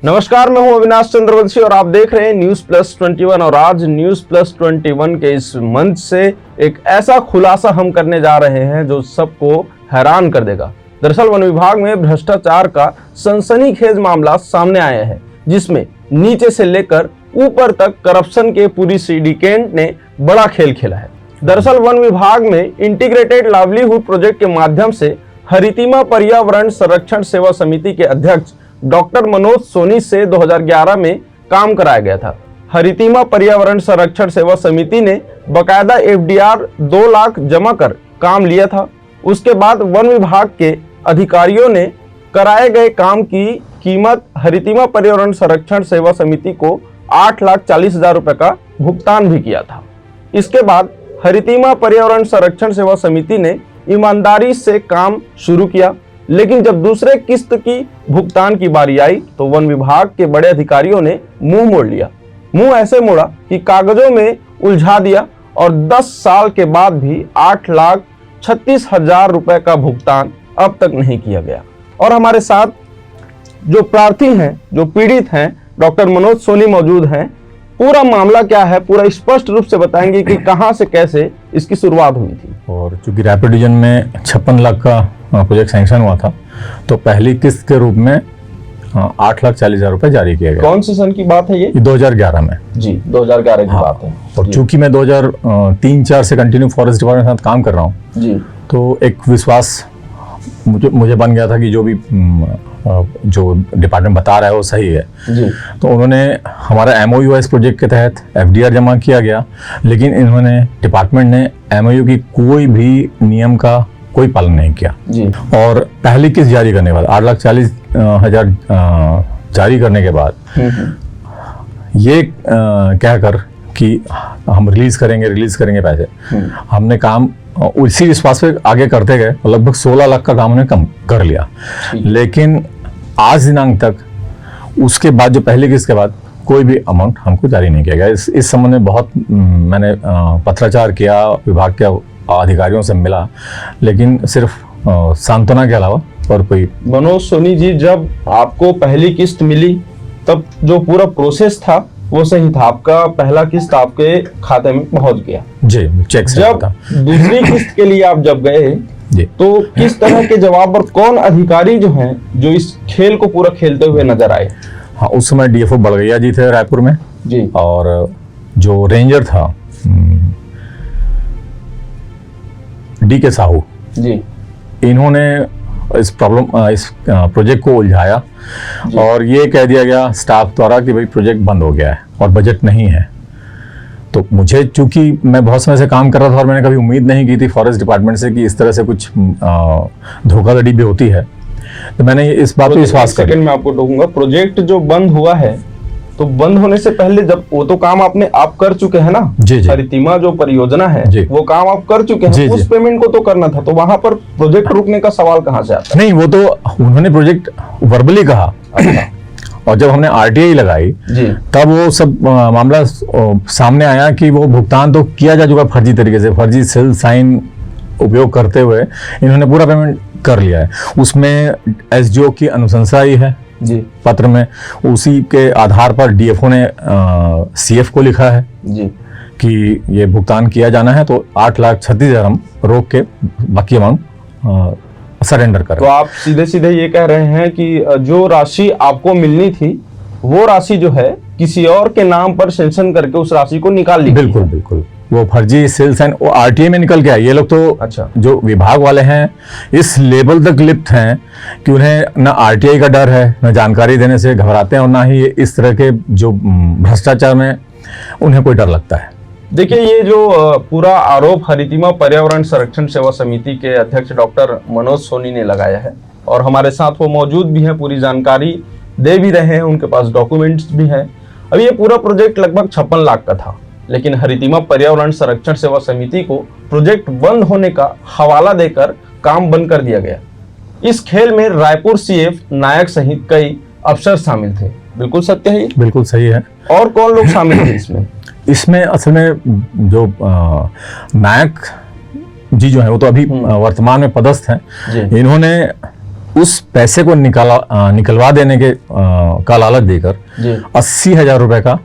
नमस्कार, मैं हूं अविनाश चंद्रवंशी और आप देख रहे हैं न्यूज प्लस 21। और आज न्यूज प्लस 21 के इस मंच से एक ऐसा खुलासा हम करने जा रहे हैं जो सबको हैरान कर देगा। दरअसल वन विभाग में भ्रष्टाचार का सनसनीखेज मामला सामने आया है, जिसमें नीचे से लेकर ऊपर तक करप्शन के पूरी सिंडिकेट ने बड़ा खेल खेला है। दरअसल वन विभाग में इंटीग्रेटेड लाइवलीहुड प्रोजेक्ट के माध्यम से हरितिमा पर्यावरण संरक्षण सेवा समिति के अध्यक्ष डॉक्टर मनोज सोनी से 2011 में काम कराया गया था। हरितिमा पर्यावरण संरक्षण सेवा समिति ने बकायदा FDR 2 लाख जमा कर काम लिया था। उसके बाद वन विभाग के अधिकारियों ने कराए गए काम की कीमत हरितिमा पर्यावरण संरक्षण सेवा समिति को 8,40,000 रुपए का भुगतान भी किया था। इसके बाद हरितिमा पर्यावरण संरक्षण सेवा समिति ने ईमानदारी से काम शुरू किया, लेकिन जब दूसरे किस्त की भुगतान की बारी आई तो वन विभाग के बड़े अधिकारियों ने मुंह मोड़ लिया। मुंह ऐसे मोड़ा कि कागजों में उलझा दिया और 10 साल के बाद भी 8,36,000 रुपए का भुगतान अब तक नहीं किया गया। और हमारे साथ जो प्रार्थी हैं, जो पीड़ित हैं, डॉक्टर मनोज सोनी मौजूद हैं। पूरा मामला क्या है, पूरा स्पष्ट रूप से बताएंगे कि कहां से कैसे इसकी शुरुआत हुई थी। और चूंकि रायपुर डिवीजन में 56 लाख का प्रोजेक्ट सैंक्शन हुआ था, तो पहली किस्त के रूप में 8,40,000 रुपए जारी किया गया। कौन से सन की बात है ये? 2011 में। जी, 2011 की बात है। और चूंकि मैं 2003-4 से कंटिन्यू फॉरेस्ट डिपार्टमेंट के साथ काम कर रहा हूँ जी, तो एक विश्वास मुझे बन गया था कि जो डिपार्टमेंट बता रहा है वो सही है जी। तो उन्होंने हमारा MOU इस प्रोजेक्ट के तहत FDR जमा किया गया, लेकिन इन्होंने डिपार्टमेंट ने MOU की कोई भी नियम का कोई पालन नहीं किया जी। और पहली किस्त जारी करने के बाद 8,40,000 जारी करने के बाद ये कहकर कि हम रिलीज करेंगे पैसे, हमने काम उसी विश्वास पे आगे करते गए। लगभग 16 लाख का काम उन्होंने कम कर लिया, लेकिन आज दिनांक तक उसके बाद जो पहली किस्त के बाद कोई भी अमाउंट हमको जारी नहीं किया गया। इस संबंध में बहुत मैंने पत्राचार किया, विभाग के अधिकारियों से मिला, लेकिन सिर्फ सांत्वना के अलावा और कोई। मनोज सोनी जी, जब आपको पहली किस्त मिली तब जो पूरा प्रोसेस था वो सही था, आपका पहला किस्त आपके खाते में पहुंच गया जी, चेक से जब दूसरी किस्त के लिए आप जब गए जी, तो किस तरह के जवाब और कौन अधिकारी जो हैं जो इस खेल को पूरा खेलते हुए नजर आए? हाँ, उस समय DFO बड़गैया जी थे रायपुर में जी, और जो रेंजर था DK साहू जी, इन्होंने इस प्रोजेक्ट को उलझाया और ये कह दिया गया स्टाफ द्वारा कि भाई प्रोजेक्ट बंद हो गया है और बजट नहीं है। तो मुझे, चूंकि मैं बहुत समय से काम कर रहा था और मैंने कभी उम्मीद नहीं की थी फॉरेस्ट डिपार्टमेंट से कि इस तरह से कुछ धोखाधड़ी भी होती है, तो मैंने इस बात पे विश्वास कर। सेकंड में आपको टोकूंगा, प्रोजेक्ट जो बंद हुआ है तो बंद होने से पहले जब वो तो काम आप कर चुके हैं ना जी, जी। हरितिमा जो परियोजना है वो काम आप कर चुके हैं जी, उस पेमेंट को तो करना था, तो वहां पर प्रोजेक्ट रुकने का सवाल कहां से आता है? नहीं, वो तो उन्होंने प्रोजेक्ट वर्बली कहा और जब हमने RTI लगाई जी, तब वो सब मामला सामने आया कि वो भुगतान तो किया जा चुका फर्जी तरीके से, फर्जी सेल साइन उपयोग करते हुए इन्होंने पूरा पेमेंट कर लिया है। उसमें SGO की अनुशंसा ही है जी पत्र में, उसी के आधार पर DFO ने CF को लिखा है जी कि ये भुगतान किया जाना है, तो 8,36,000 हम रोक के बाकी अमाउंट सरेंडर करें। तो आप सीधे सीधे ये कह रहे हैं कि जो राशि आपको मिलनी थी वो राशि जो है किसी और के नाम पर सेंक्शन करके उस राशि को निकाल ली? बिल्कुल बिल्कुल, वो फर्जी सेल्स एंड वो RTI में निकल के आए। ये लोग तो अच्छा, जो विभाग वाले हैं इस लेवल तक लिप्त हैं कि उन्हें न RTI का डर है, न जानकारी देने से घबराते हैं और ना ही इस तरह के जो भ्रष्टाचार में उन्हें कोई डर लगता है। देखिए, ये जो पूरा आरोप हरितिमा पर्यावरण संरक्षण सेवा समिति के अध्यक्ष डॉक्टर मनोज सोनी ने लगाया है और हमारे साथ वो मौजूद भी हैं, पूरी जानकारी दे भी रहे हैं, उनके पास डॉक्यूमेंट्स भी हैं। अब ये पूरा प्रोजेक्ट लगभग 56 लाख का था, लेकिन हरितिमा पर्यावरण संरक्षण सेवा समिति को प्रोजेक्ट बंद होने का हवाला देकर काम बंद कर दिया गया। इस खेल में रायपुर CF नायक सहित कई अफसर शामिल थे। बिल्कुल सत्य है ये? बिल्कुल सही है। और कौन लोग शामिल थे इसमें? इसमें असल में जो नायक जी जो है वो तो अभी वर्तमान में पदस्थ हैं। इन्होंने उस पैसे को निकलवा देने के का लालच देकर जी 80,000 रुपए का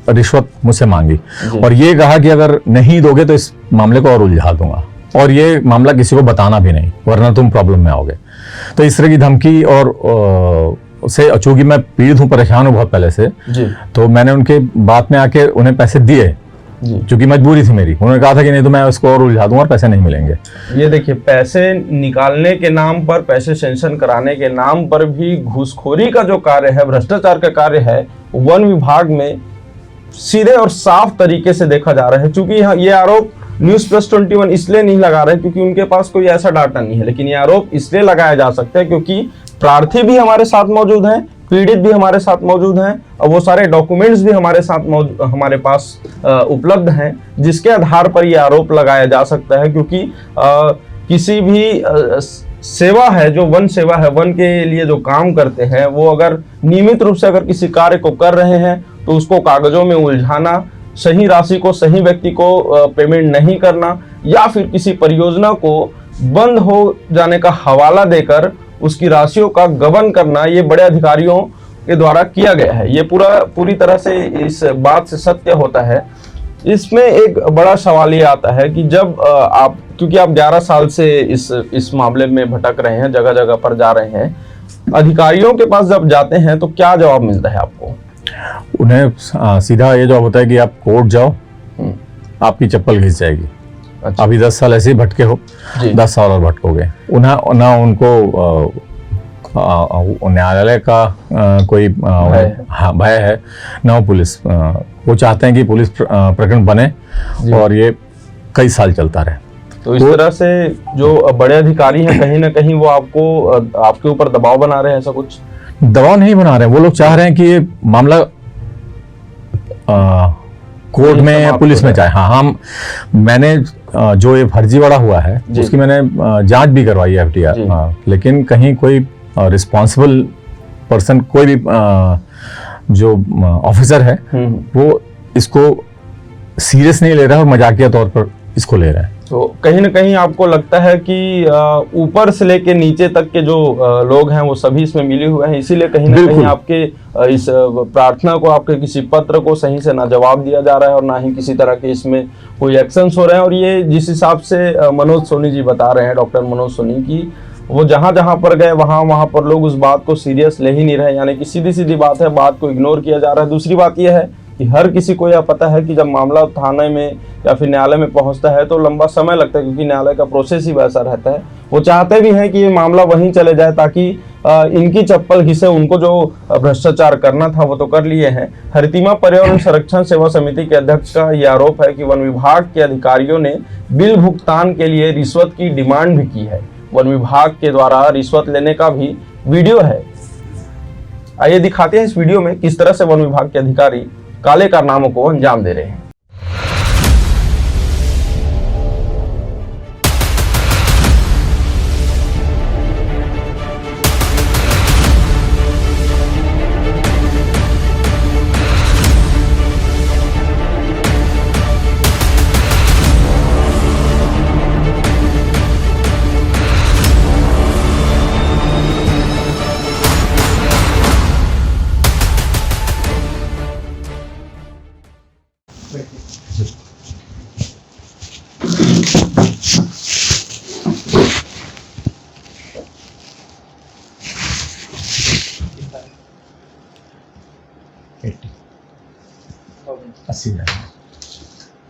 रिश्वत मुझसे मांगी और ये कहा कि अगर नहीं दोगे तो इस मामले को और उलझा दूंगा और ये मामला किसी को बताना भी नहीं वरना तुम प्रॉब्लम में आओगे। तो इस तरह की धमकी और से चूंकि मैं पीड़ित हूँ, परेशान हूँ बहुत पहले से जी तो मैंने उनके बात में आके उन्हें पैसे दिए जी क्योंकि मजबूरी थी मेरी। उन्होंने कहा था कि नहीं तो मैं इसको और उलझा दूंगा और पैसे नहीं मिलेंगे। ये देखिए, पैसे निकालने के नाम पर, पैसे सेंक्शन कराने के नाम पर भी घूसखोरी का जो कार्य है, भ्रष्टाचार का कार्य है, वन विभाग में सीधे और साफ तरीके से देखा जा रहा है। चूंकि ये आरोप News+21 इसलिए नहीं लगा रहे क्योंकि उनके पास कोई ऐसा डाटा नहीं है, लेकिन ये आरोप इसलिए लगाया जा सकता है क्योंकि प्रार्थी भी हमारे साथ मौजूद हैं, पीड़ित भी हमारे साथ मौजूद हैं और वो सारे डॉक्यूमेंट्स भी हमारे साथ हमारे पास उपलब्ध हैं जिसके आधार पर ये आरोप लगाया जा सकता है। क्योंकि किसी भी सेवा है, जो वन सेवा है, वन के लिए जो काम करते हैं, वो अगर नियमित रूप से अगर किसी कार्य को कर रहे हैं तो उसको कागजों में उलझाना, सही राशि को सही व्यक्ति को पेमेंट नहीं करना या फिर किसी परियोजना को बंद हो जाने का हवाला देकर उसकी राशियों का गबन करना, ये बड़े अधिकारियों के द्वारा किया गया है। ये पूरी तरह से इस बात से सत्य होता है। इसमें एक बड़ा सवाल ये आता है कि जब क्योंकि आप 11 साल से इस मामले में भटक रहे हैं, जगह जगह पर जा रहे हैं, अधिकारियों के पास जब जाते हैं तो क्या जवाब मिलता है आपको? उन्हें सीधा ये जवाब होता है कि आप कोर्ट जाओ, आपकी चप्पल घिस जाएगी। अच्छा। अभी 10 साल ऐसे ही भटके हो, 10 साल और भटकोगे। ना उनको न्यायालय का कोई भय है, ना वो पुलिस। वो चाहते हैं कि पुलिस प्रकरण बने और ये कई साल चलता रहे। तो इस तरह से जो बड़े अधिकारी हैं कहीं ना कहीं वो आपके ऊपर दबाव बना रहे हैं, ऐसा कुछ? दबाव नहीं बना रहे हैं, वो लोग चाह रहे हैं कि ये मामला कोर्ट में या पुलिस में जाए। हाँ, मैंने जो ये फर्जीवाड़ा हुआ है उसकी मैंने जांच भी करवाई है FTR, लेकिन कहीं कोई रिस्पॉन्सिबल पर्सन, कोई भी जो ऑफिसर है वो इसको सीरियस नहीं ले रहा है और मजाकिया तौर पर इसको ले रहा है। तो कहीं ना कहीं आपको लगता है कि ऊपर से लेके नीचे तक के जो लोग हैं वो सभी इसमें मिले हुए हैं, इसीलिए कहीं ना कहीं आपके इस प्रार्थना को, आपके किसी पत्र को सही से ना जवाब दिया जा रहा है और ना ही किसी तरह के इसमें कोई एक्शंस हो रहे हैं। और ये जिस हिसाब से मनोज सोनी जी बता रहे हैं, डॉक्टर मनोज सोनी, की वो जहां जहां पर गए वहां पर लोग उस बात को सीरियस ले ही नहीं रहे, यानी कि सीधी सीधी बात है, बात को इग्नोर किया जा रहा है। दूसरी बात यह है कि हर किसी को यह पता है कि जब मामला थाने में या फिर न्यायालय में पहुंचता है तो लंबा समय लगता है, क्योंकि न्यायालय का प्रोसेस ही वैसा रहता है। वो चाहते भी हैं कि ये मामला वहीं चले जाए ताकि इनकी चप्पल घिसे, उनको जो भ्रष्टाचार करना था वो तो कर लिए हैं। हरितिमा पर्यावरण संरक्षण सेवा समिति के अध्यक्ष का ये आरोप है कि वन विभाग के अधिकारियों ने बिल भुगतान के लिए रिश्वत की डिमांड भी की है। वन विभाग के द्वारा रिश्वत लेने का भी वीडियो है। आइए दिखाते हैं इस वीडियो में किस तरह से वन विभाग के अधिकारी काले कारनामों को अंजाम दे रहे हैं।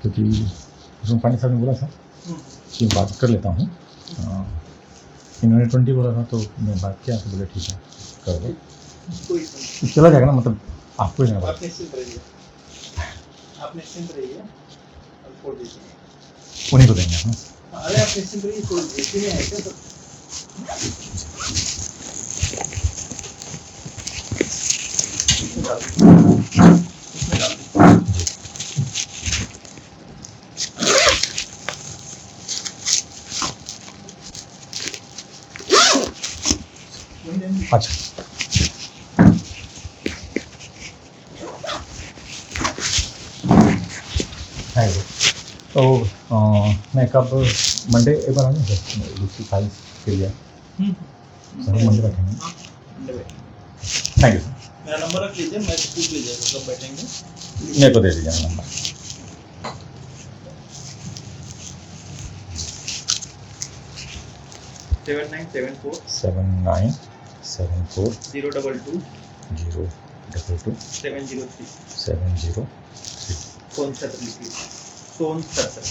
क्योंकि उसमें पांडे साहब ने बोला था कि बात कर लेता हूँ, इन्होंने 20 बोला था तो मैं बात किया तो बोले ठीक है कर दो, चला जाएगा ना, मतलब आपको ही ना बात। आप निश्चिंत रहिए, उन्हीं को देंगे। हाँ, अरे आप निश्चिंत रहिए, कोई बेटी नहीं है क्या? अच्छा, है वो तो मैं कब मंडे एक बार आ जाऊँ दूसरी फाइल के लिए? सर हम मंदिर बैठेंगे। हाँ, अंदर बैठिए। Thank you sir. मेरा नंबर रख लीजिए, मैं पूछ लीजिएगा कब बैठेंगे। मेरे को दे दीजिए नंबर। 7974 7974 022 022 703 703 सोन छत्र लिखिए, सोन छत्र।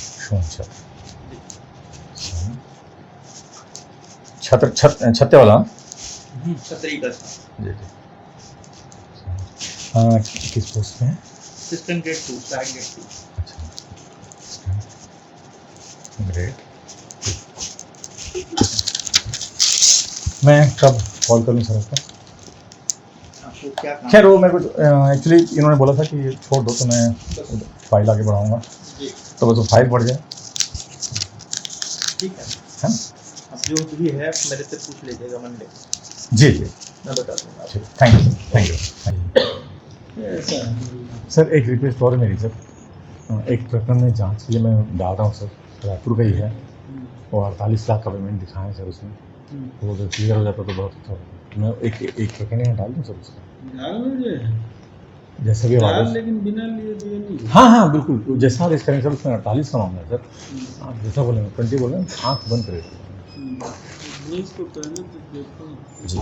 छत्र छत्ते वाला। छतरी का था। जी जी। हाँ किस पोस्ट में है? Assistant grade 2, back grade 2। अच्छा ग्रेट। मैं कब कॉल करूँ सर आपको? आपको क्या काम? खैर वो मेरे को एक्चुअली इन्होंने बोला था कि ये छोड़ दो तो मैं फाइल आगे बढ़ाऊंगा, जी, तो बस वो फाइल बढ़ जाए। ठीक है। है अब जो भी है मेरे से पूछ लीजिएगा मंडे, जी जी मैं बता दूंगा। ठीक। Thank you thank you. ऐसा है। सर एक रिक्वेस्ट और है मेरी सर, एक प्रकरण में जांच ये मैं डाल रहा हूँ सर, रायपुर का ही है, और 48 लाख का पेमेंट दिखाएं सर उसमें, वो अगर क्लियर हो जाता तो बहुत अच्छा होता। मैं एक प्रकरण यहाँ डाल दूँ सर उसका, डाल दीजिए। जैसा भी डाल, आदेश। लेकिन बिना लिए दिए नहीं। हाँ हाँ बिल्कुल, जैसा आदेश करेंगे सर, उसमें 48 का मामला है सर, आप जैसा बोलेंगे 20 बोलेंगे, आँख बंद करें। इसको पहले तो देखो। जी